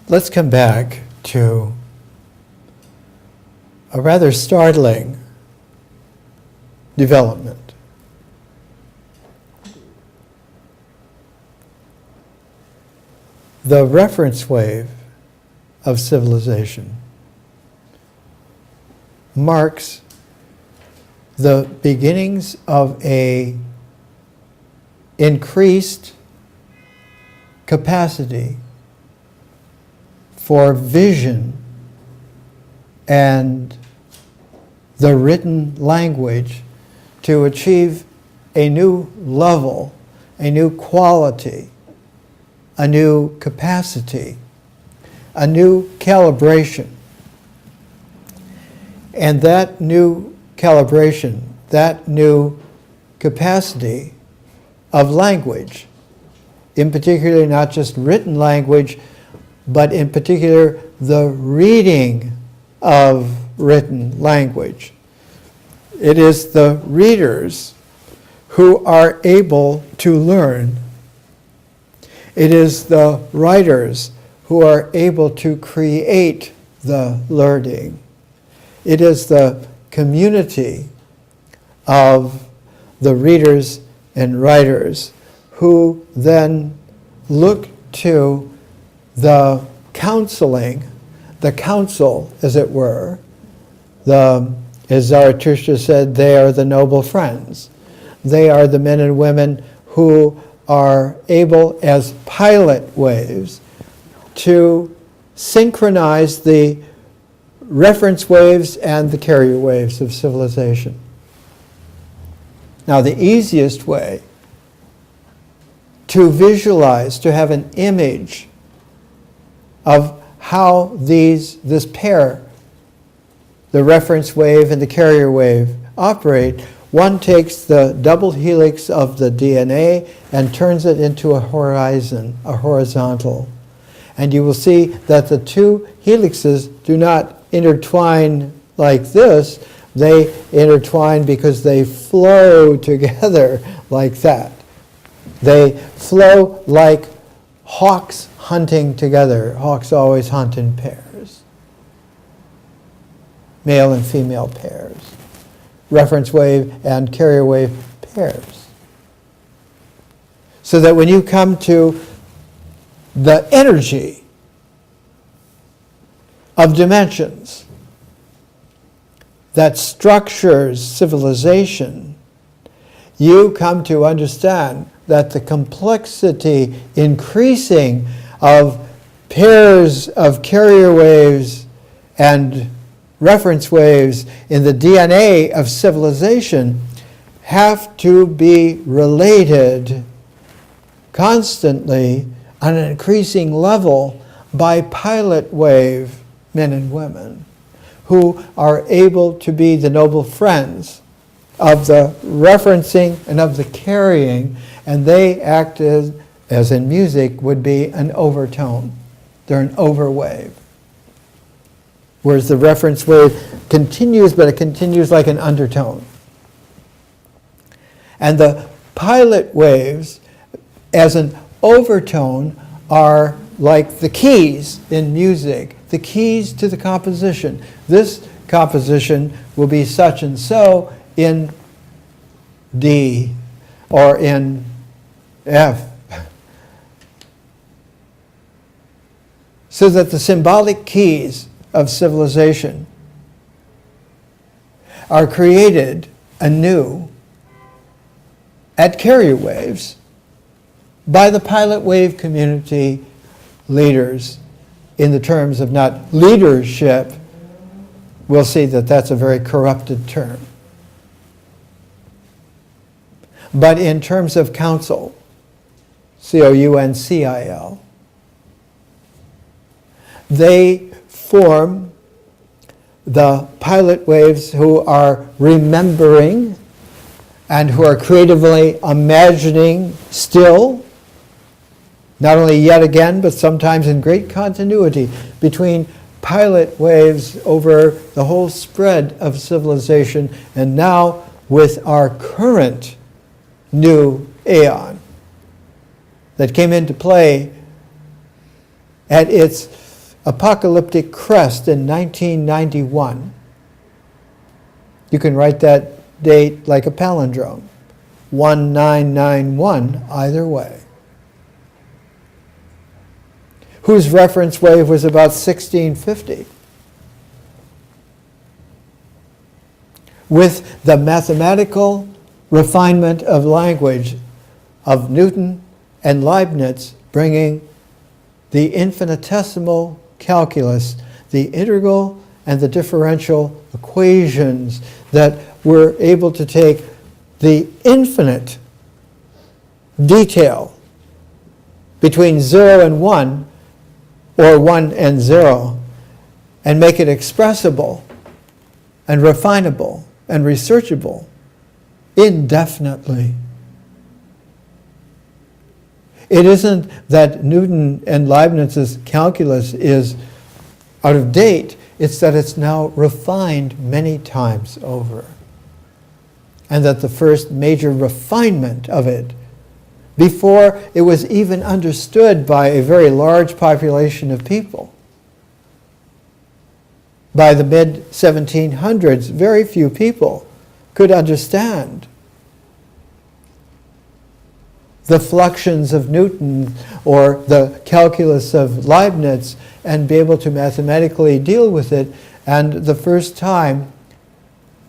let's come back to a rather startling development. The reference wave of civilization marks the beginnings of a increased capacity for vision and the written language to achieve a new level, a new quality, a new capacity, a new calibration. And that new calibration, that new capacity of language, in particular not just written language, but in particular the reading of written language. It is the readers who are able to learn. It is the writers who are able to create the learning. It is the community of the readers and writers who then look to the counseling, the counsel, as it were. As Zarathustra said, they are the noble friends. They are the men and women who are able, as pilot waves, to synchronize the reference waves and the carrier waves of civilization. Now, the easiest way to visualize, to have an image of how this pair, the reference wave and the carrier wave, operate, one takes the double helix of the DNA and turns it into a horizon, a horizontal. And you will see that the two helixes do not intertwine like this. They intertwine because they flow together like that. They flow like hawks hunting together. Hawks always hunt in pairs. Male and female pairs. Reference wave and carrier wave pairs. So that when you come to the energy of dimensions that structures civilization, you come to understand that the complexity increasing of pairs of carrier waves and reference waves in the DNA of civilization have to be related constantly on an increasing level by pilot wave men and women who are able to be the noble friends of the referencing and of the carrying, and they act as in music would be an overtone. They're an overwave. Whereas the reference wave continues, but it continues like an undertone. And the pilot waves, as an overtone, are like the keys in music, the keys to the composition. This composition will be such and so in D or in F. So that the symbolic keys of civilization are created anew at carrier waves by the pilot wave community leaders in the terms of not leadership. We'll see that that's a very corrupted term. But in terms of council, C-O-U-N-C-I-L, they form the pilot waves who are remembering and who are creatively imagining still, not only yet again, but sometimes in great continuity between pilot waves over the whole spread of civilization, and now with our current new aeon that came into play at its apocalyptic crest in 1991. You can write that date like a palindrome, 1991 either way. Whose reference wave was about 1650. With the mathematical refinement of language of Newton and Leibniz bringing the infinitesimal calculus, the integral and the differential equations that were able to take the infinite detail between 0 and 1, or 1 and 0, and make it expressible and refinable and researchable indefinitely. It isn't that Newton and Leibniz's calculus is out of date, it's that it's now refined many times over. And that the first major refinement of it, before it was even understood by a very large population of people, by the mid-1700s, very few people could understand the fluxions of Newton or the calculus of Leibniz and be able to mathematically deal with it. And the first time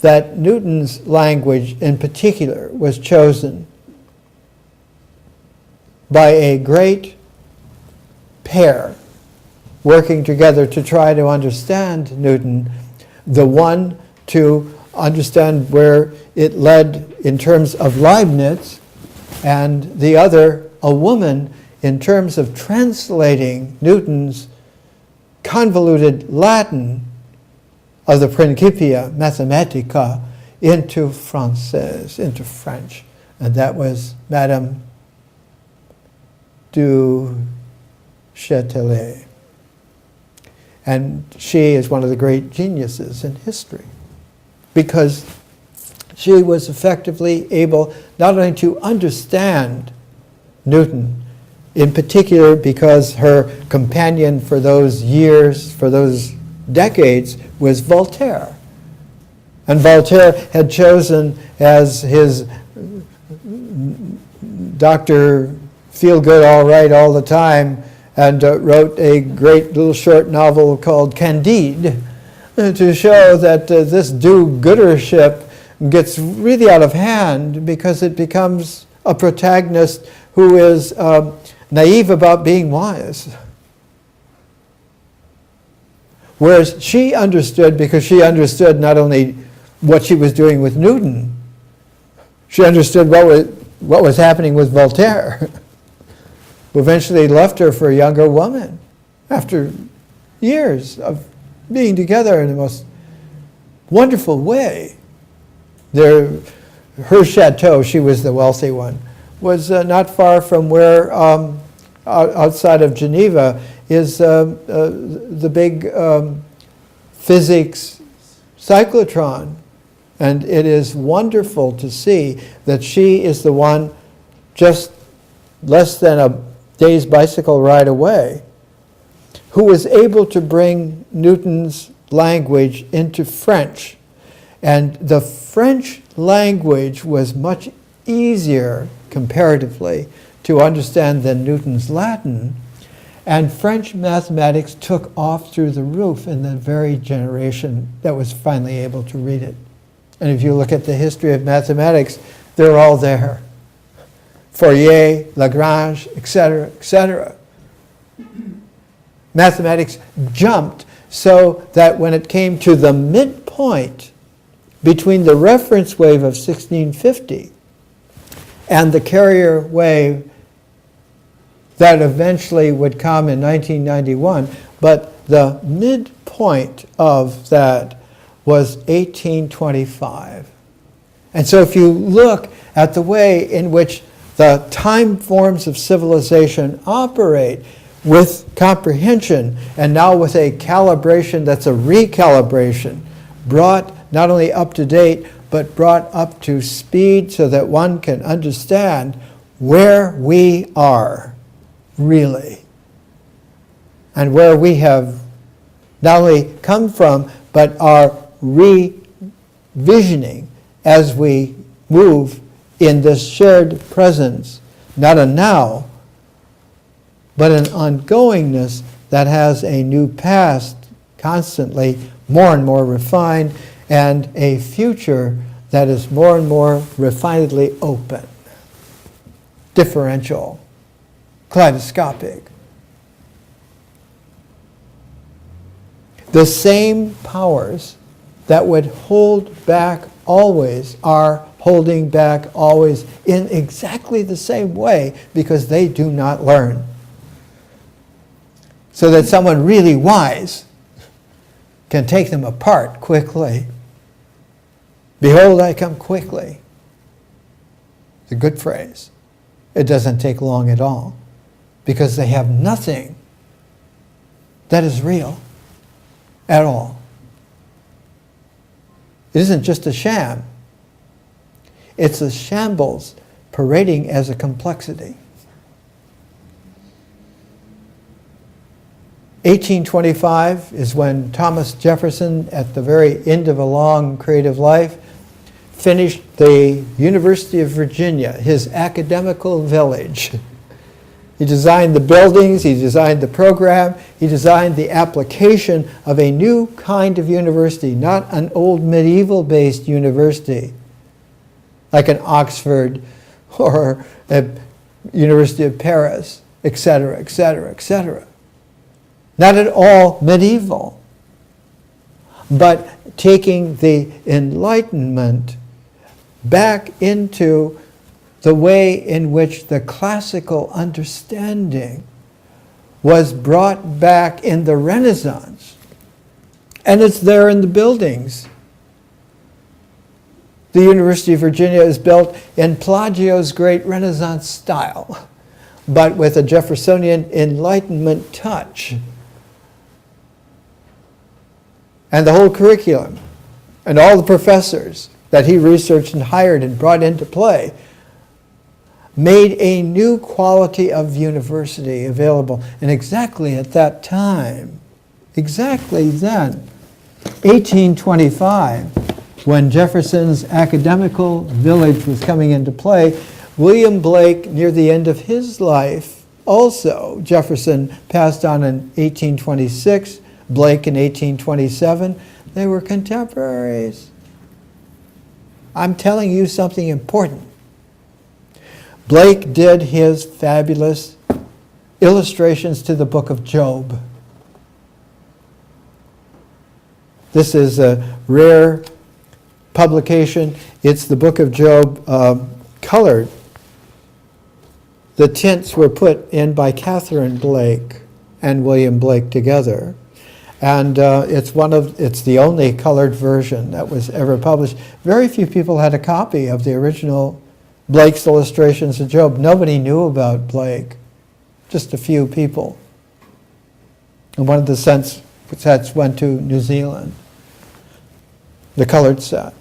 that Newton's language in particular was chosen by a great pair working together to try to understand Newton, the one to understand where it led in terms of Leibniz, and the other, a woman, in terms of translating Newton's convoluted Latin of the Principia Mathematica into Français, into French. And that was Madame du Châtelet. And she is one of the great geniuses in history because she was effectively able not only to understand Newton, in particular because her companion for those years, for those decades, was Voltaire. And Voltaire had chosen as his Dr. Feel Good All Right All the Time, and wrote a great little short novel called Candide to show that this do-goodership gets really out of hand because it becomes a protagonist who is naive about being wise. Whereas she understood, because she understood not only what she was doing with Newton, she understood what was happening with Voltaire, who eventually left her for a younger woman after years of being together in the most wonderful way. Her chateau, she was the wealthy one, was not far from where, outside of Geneva, is the big physics cyclotron. And it is wonderful to see that she is the one just less than a day's bicycle ride away who was able to bring Newton's language into French. And the French language was much easier, comparatively, to understand than Newton's Latin. And French mathematics took off through the roof in the very generation that was finally able to read it. And if you look at the history of mathematics, they're all there. Fourier, Lagrange, etc., etc. Mathematics jumped so that when it came to the midpoint between the reference wave of 1650 and the carrier wave that eventually would come in 1991, but the midpoint of that was 1825. And so if you look at the way in which the time forms of civilization operate with comprehension and now with a calibration that's a recalibration, brought not only up to date, but brought up to speed so that one can understand where we are really and where we have not only come from, but are revisioning as we move in this shared presence, not a now, but an ongoingness that has a new past, constantly more and more refined, and a future that is more and more refinedly open, differential, kaleidoscopic. The same powers that would hold back always are holding back always in exactly the same way, because they do not learn. So that someone really wise can take them apart quickly. Behold, I come quickly. It's a good phrase. It doesn't take long at all, because they have nothing that is real at all. It isn't just a sham. It's a shambles parading as a complexity. 1825 is when Thomas Jefferson, at the very end of a long creative life, finished the University of Virginia, his academical village. He designed the buildings, he designed the program, he designed the application of a new kind of university, not an old medieval-based university, like an Oxford or a University of Paris, etc., etc., etc. Not at all medieval, but taking the Enlightenment back into the way in which the classical understanding was brought back in the Renaissance. And it's there in the buildings. The University of Virginia is built in Plagio's great Renaissance style, but with a Jeffersonian Enlightenment touch. And the whole curriculum and all the professors that he researched and hired and brought into play made a new quality of university available. And exactly at that time, exactly then, 1825, when Jefferson's academical village was coming into play, William Blake, near the end of his life, also, Jefferson passed on in 1826, Blake in 1827, they were contemporaries. I'm telling you something important. Blake did his fabulous illustrations to the book of Job. This is a rare publication. It's the book of Job colored. The tints were put in by Catherine Blake and William Blake together. And it's the only colored version that was ever published. Very few people had a copy of the original Blake's illustrations of Job. Nobody knew about Blake, just a few people. And one of the sets went to New Zealand, the colored set.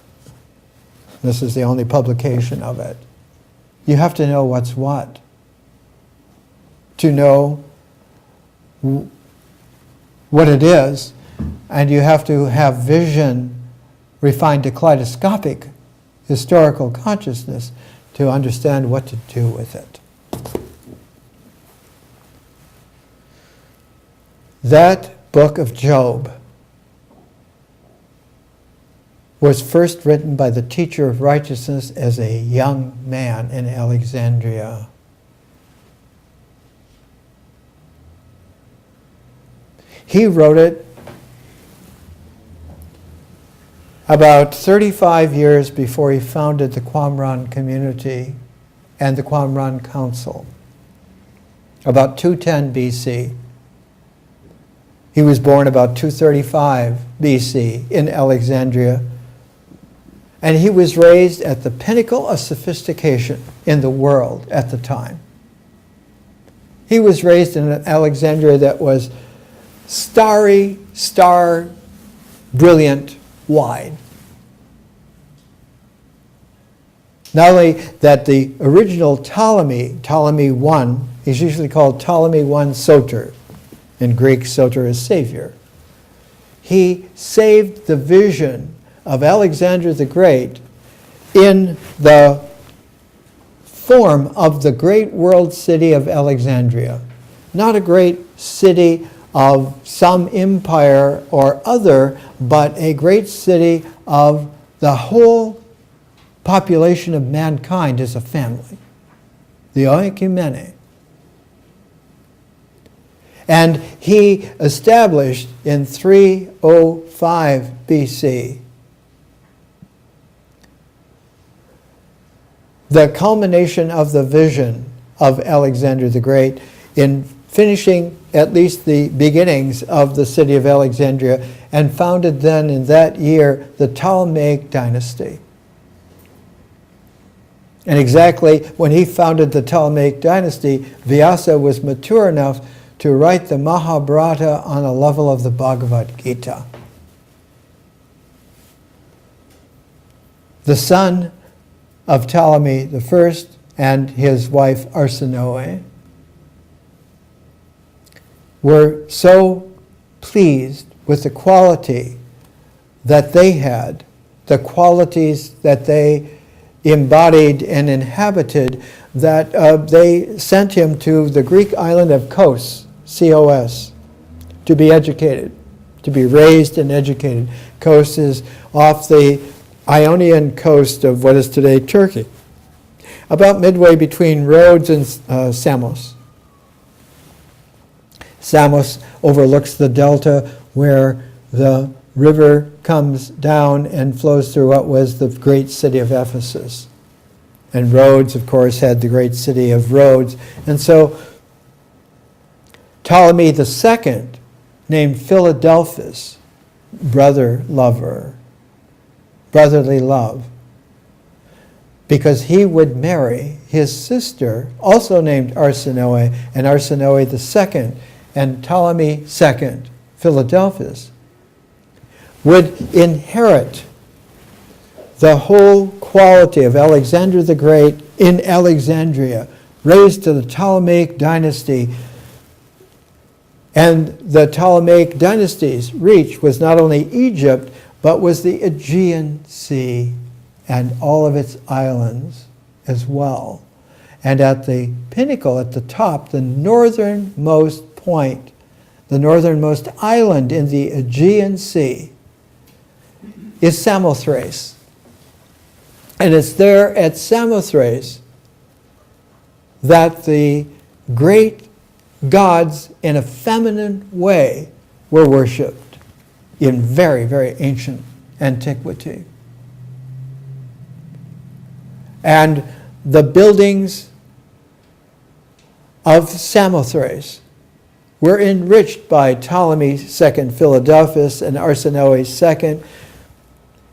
This is the only publication of it. You have to know what's what to know what it is, and you have to have vision refined to kaleidoscopic historical consciousness to understand what to do with it. That book of Job was first written by the teacher of righteousness as a young man in Alexandria. He wrote it about 35 years before he founded the Qumran community and the Qumran Council, about 210 BC. He was born about 235 BC in Alexandria, and he was raised at the pinnacle of sophistication in the world at the time. He was raised in an Alexandria that was starry, brilliant, wide. Not only that the original Ptolemy I, is usually called Ptolemy I Soter. In Greek, Soter is Savior. he saved the vision of Alexander the Great in the form of the great world city of Alexandria. Not a great city of some empire or other, but a great city of the whole population of mankind as a family. The oikumene. And he established in 305 BC the culmination of the vision of Alexander the Great in finishing at least the beginnings of the city of Alexandria, and founded then in that year the Ptolemaic dynasty. And exactly when he founded the Ptolemaic dynasty, Vyasa was mature enough to write the Mahabharata on a level of the Bhagavad Gita. The son of Ptolemy I and his wife Arsinoe were so pleased with the quality that they had, the qualities that they embodied and inhabited, that they sent him to the Greek island of Kos, C-O-S, to be educated, to be raised and educated. Kos is off the Ionian coast of what is today Turkey, about midway between Rhodes and Samos. Samos overlooks the delta where the river comes down and flows through what was the great city of Ephesus. And Rhodes, of course, had the great city of Rhodes. And so Ptolemy II named Philadelphus brother lover, brotherly love, because he would marry his sister, also named Arsinoe, and Arsinoe II, and Ptolemy II, Philadelphus, would inherit the whole quality of Alexander the Great in Alexandria, raised to the Ptolemaic dynasty. And the Ptolemaic dynasty's reach was not only Egypt, but was the Aegean Sea and all of its islands as well. And at the pinnacle, at the top, the northernmost point, the northernmost island in the Aegean Sea, is Samothrace. And it's there at Samothrace that the great gods in a feminine way were worshipped in very, very ancient antiquity. And the buildings of Samothrace were enriched by Ptolemy II Philadelphus and Arsinoe II,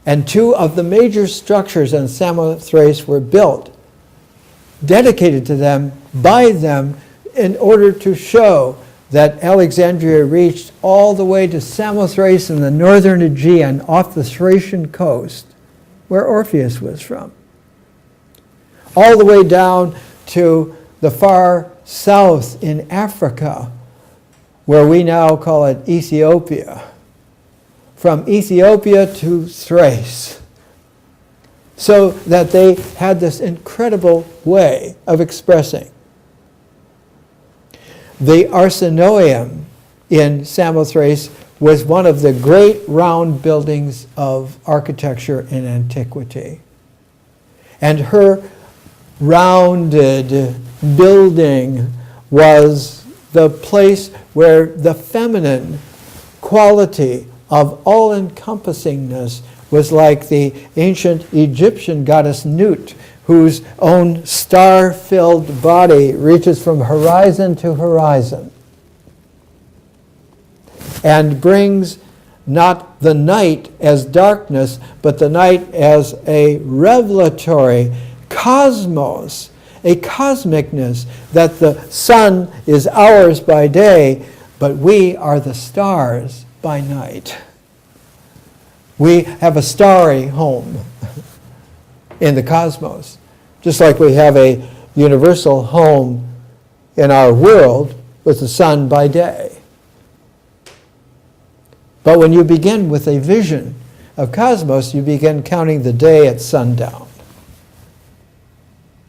and two of the major structures on Samothrace were built, dedicated to them, by them, in order to show that Alexandria reached all the way to Samothrace in the northern Aegean, off the Thracian coast, where Orpheus was from, all the way down to the far south in Africa, where we now call it Ethiopia, from Ethiopia to Thrace, so that they had this incredible way of expressing. The Arsinoeum in Samothrace was one of the great round buildings of architecture in antiquity. And her rounded building was the place where the feminine quality of all-encompassingness was like the ancient Egyptian goddess Nut, whose own star-filled body reaches from horizon to horizon and brings not the night as darkness, but the night as a revelatory cosmos, a cosmicness, that the sun is ours by day, but we are the stars by night. We have a starry home in the cosmos, just like we have a universal home in our world with the sun by day. But when you begin with a vision of cosmos, you begin counting the day at sundown,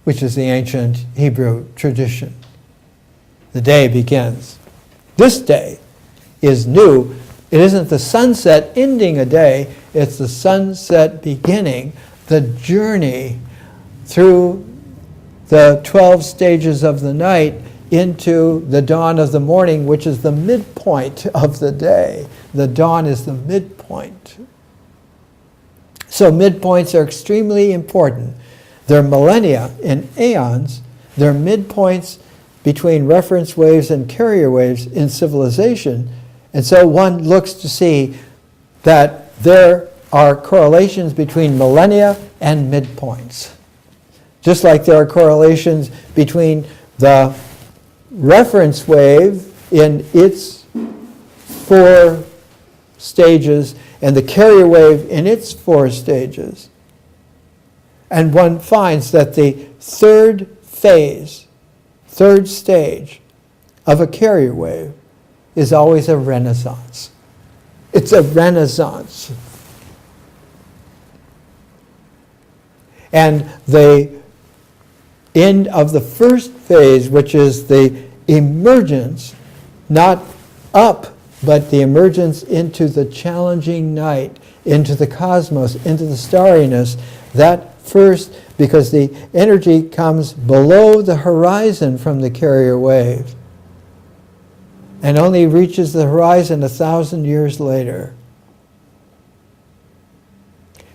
which is the ancient Hebrew tradition. The day begins. This day is new. It isn't the sunset ending a day, it's the sunset beginning the journey through the 12 stages of the night into the dawn of the morning, which is the midpoint of the day. The dawn is the midpoint. So midpoints are extremely important. They're millennia in aeons. They're midpoints between reference waves and carrier waves in civilization. And so one looks to see that there are correlations between millennia and midpoints. Just like there are correlations between the reference wave in its 4 stages and the carrier wave in its 4 stages. And one finds that the third stage of a carrier wave is always a renaissance. It's a renaissance. And the end of the first phase, which is the emergence, not up, but the emergence into the challenging night, into the cosmos, into the starriness, that first, because the energy comes below the horizon from the carrier wave and only reaches the horizon 1,000 years later.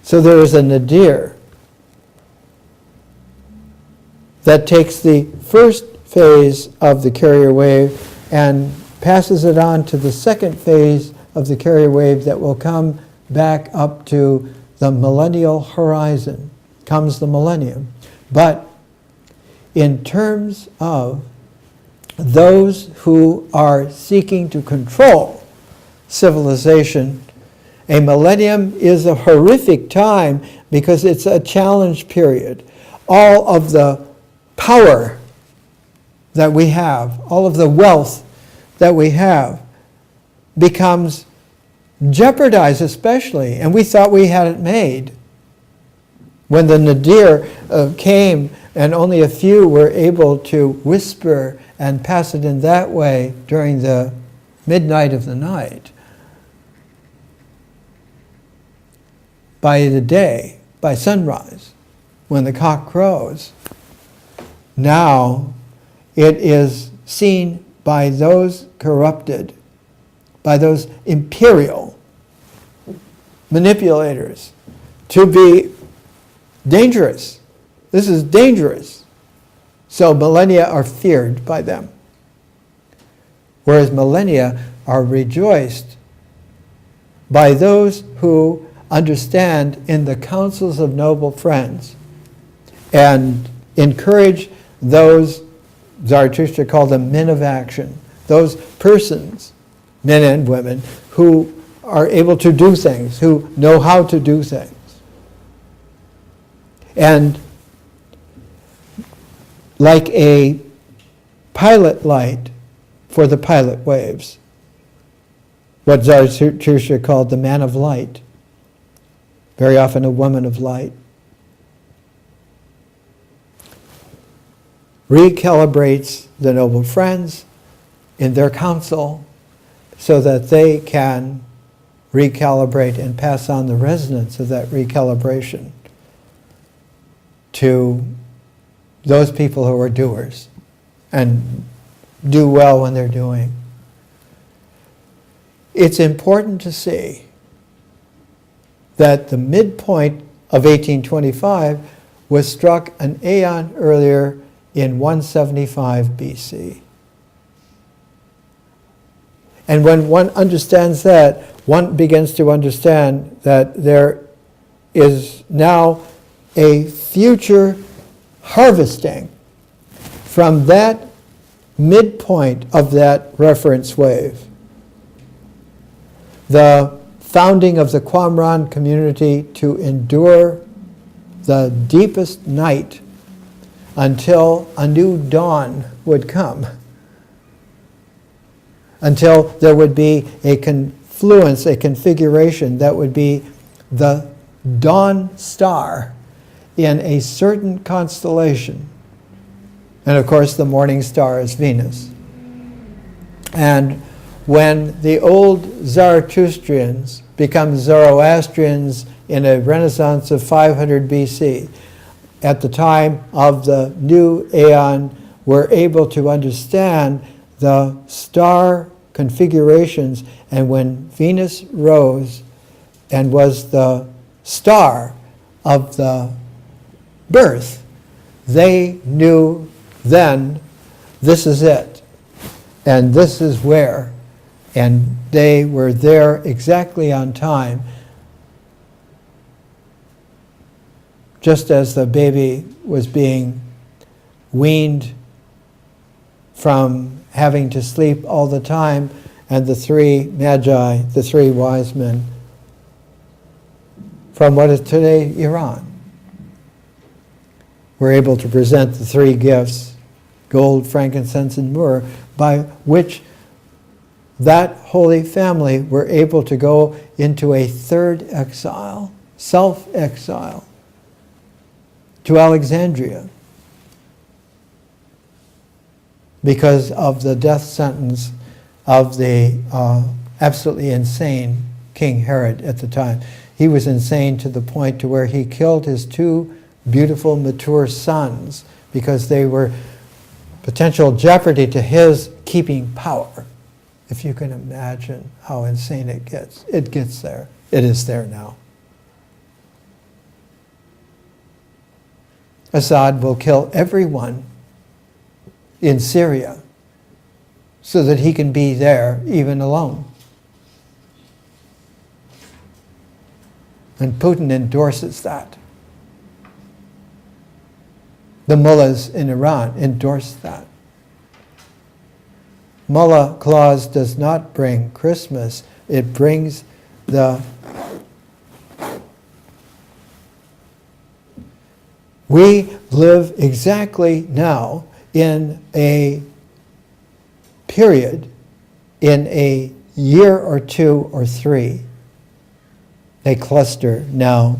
So there is a nadir that takes the first phase of the carrier wave and passes it on to the second phase of the carrier wave that will come back up to the millennial horizon. Comes the millennium. But in terms of those who are seeking to control civilization, a millennium is a horrific time because it's a challenge period. All of the power that we have, all of the wealth that we have becomes jeopardized especially, and we thought we had it made. When the nadir came and only a few were able to whisper and pass it in that way during the midnight of the night, by the day, by sunrise, when the cock crows, now it is seen by those corrupted, by those imperial manipulators, to be dangerous. This is dangerous. So millennia are feared by them, whereas millennia are rejoiced by those who understand in the councils of noble friends and encourage those, Zarathustra called them men of action, those persons, men and women, who are able to do things, who know how to do things. And like a pilot light for the pilot waves, what Zarathustra called the man of light, very often a woman of light, recalibrates the noble friends in their council so that they can recalibrate and pass on the resonance of that recalibration to those people who are doers and do well when they're doing. It's important to see that the midpoint of 1825 was struck an aeon earlier in 175 BC. And when one understands that, one begins to understand that there is now a future harvesting from that midpoint of that reference wave. The founding of the Qumran community to endure the deepest night until a new dawn would come, until there would be a fluence, a configuration that would be the dawn star in a certain constellation. And of course, the morning star is Venus. And when the old Zarathustrians become Zoroastrians in a renaissance of 500 BC, at the time of the new aeon, were able to understand the star configurations, and when Venus rose and was the star of the birth, they knew then, this is it, and this is where, and they were there exactly on time, just as the baby was being weaned from having to sleep all the time, and the three magi, the three wise men, from what is today Iran, were able to present the three gifts, gold, frankincense, and myrrh, by which that holy family were able to go into a third exile, self-exile, to Alexandria, because of the death sentence of the absolutely insane King Herod at the time. He was insane to the point to where he killed his two beautiful, mature sons because they were potential jeopardy to his keeping power. If you can imagine how insane it gets there. It is there now. Assad will kill everyone in Syria so that he can be there even alone. And Putin endorses that. The mullahs in Iran endorse that. Mullah clause does not bring Christmas. It brings the... We live exactly now in a period, in a year or two or three, they cluster now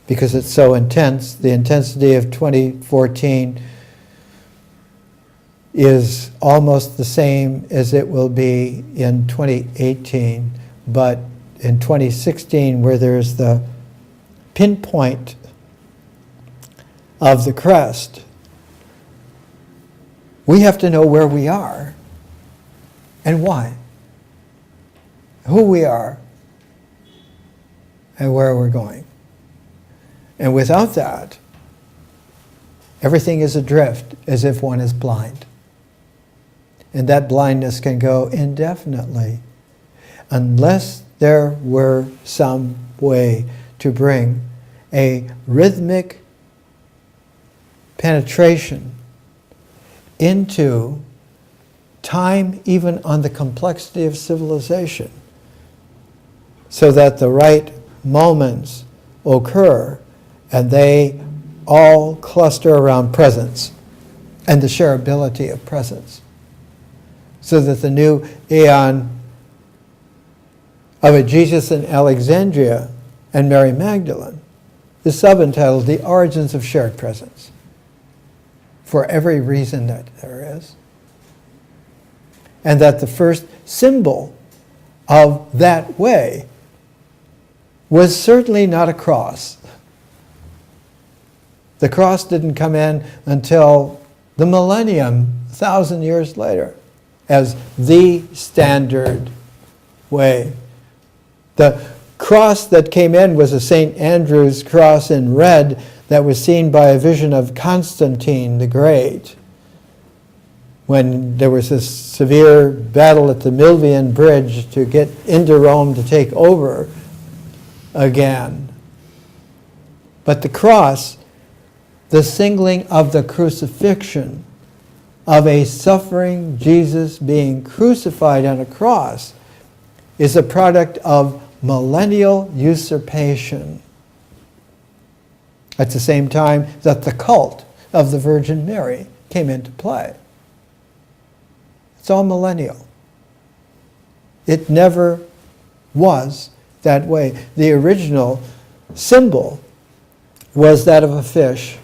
because it's so intense. The intensity of 2014 is almost the same as it will be in 2018, but in 2016, where there's the pinpoint of the crest, we have to know where we are and why, who we are, and where we're going. And without that, everything is adrift, as if one is blind. And that blindness can go indefinitely, unless there were some way to bring a rhythmic penetration into time, even on the complexity of civilization, so that the right moments occur and they all cluster around presence and the shareability of presence, so that the new aeon of a Jesus in Alexandria and Mary Magdalene is subentitled The Origins of Shared Presence, for every reason that there is. And that the first symbol of that way was certainly not a cross. The cross didn't come in until the millennium, 1,000 years later, as the standard way. The cross that came in was a St. Andrew's cross in red that was seen by a vision of Constantine the Great, when there was this severe battle at the Milvian Bridge to get into Rome to take over again. But the cross, the singling of the crucifixion, of a suffering Jesus being crucified on a cross, is a product of millennial usurpation. At the same time that the cult of the Virgin Mary came into play. It's all millennial. It never was that way. The original symbol was that of a fish.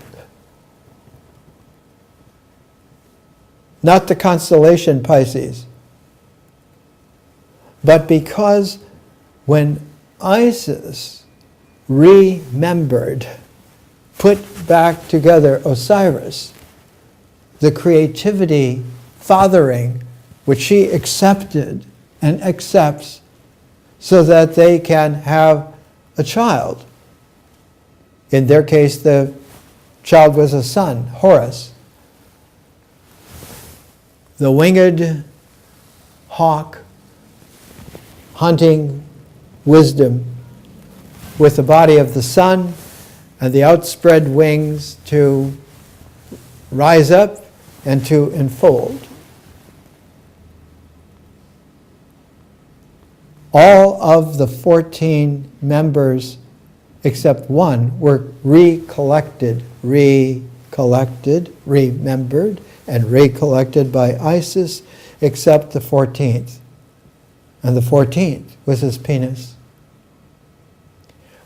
Not the constellation Pisces. But because when Isis remembered, put back together Osiris, the creativity, fathering, which she accepted and accepts so that they can have a child. In their case, the child was a son, Horus. The winged hawk, hunting wisdom with the body of the sun and the outspread wings to rise up and to enfold. All of the 14 members except one were remembered, and recollected by Isis, except the 14th. And the 14th was his penis,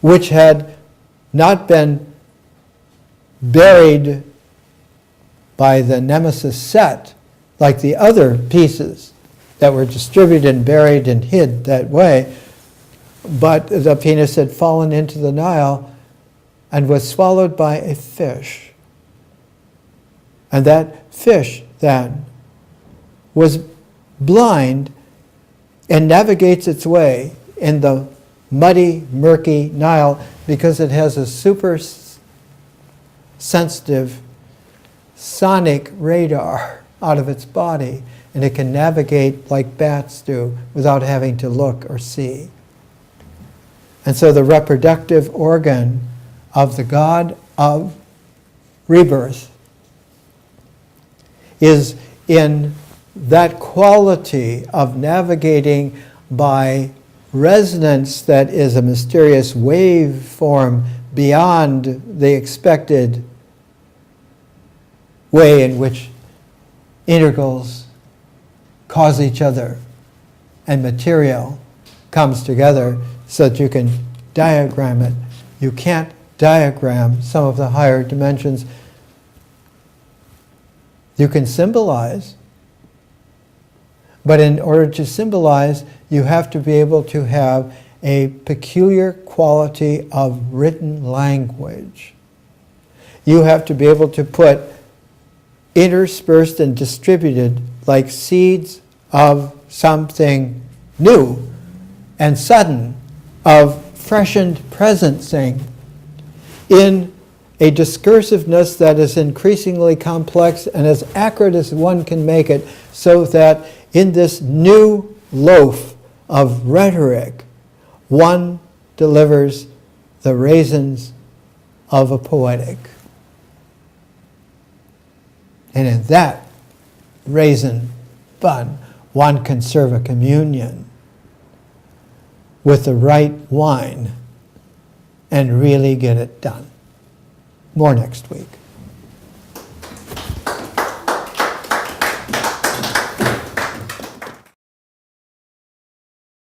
which had not been buried by the nemesis Set like the other pieces that were distributed and buried and hid that way, but the penis had fallen into the Nile and was swallowed by a fish. And that fish then was blind and navigates its way in the muddy, murky Nile because it has a super sensitive sonic radar out of its body, and it can navigate like bats do without having to look or see. And so the reproductive organ of the god of rebirth is in that quality of navigating by resonance that is a mysterious waveform beyond the expected way in which integrals cause each other and material comes together so that you can diagram it. You can't diagram some of the higher dimensions. You can symbolize, but in order to symbolize, you have to be able to have a peculiar quality of written language. You have to be able to put interspersed and distributed like seeds of something new and sudden, of freshened presencing in a discursiveness that is increasingly complex and as accurate as one can make it, so that in this new loaf of rhetoric, one delivers the raisins of a poetic. And in that raisin bun, one can serve a communion with the right wine and really get it done. More next week.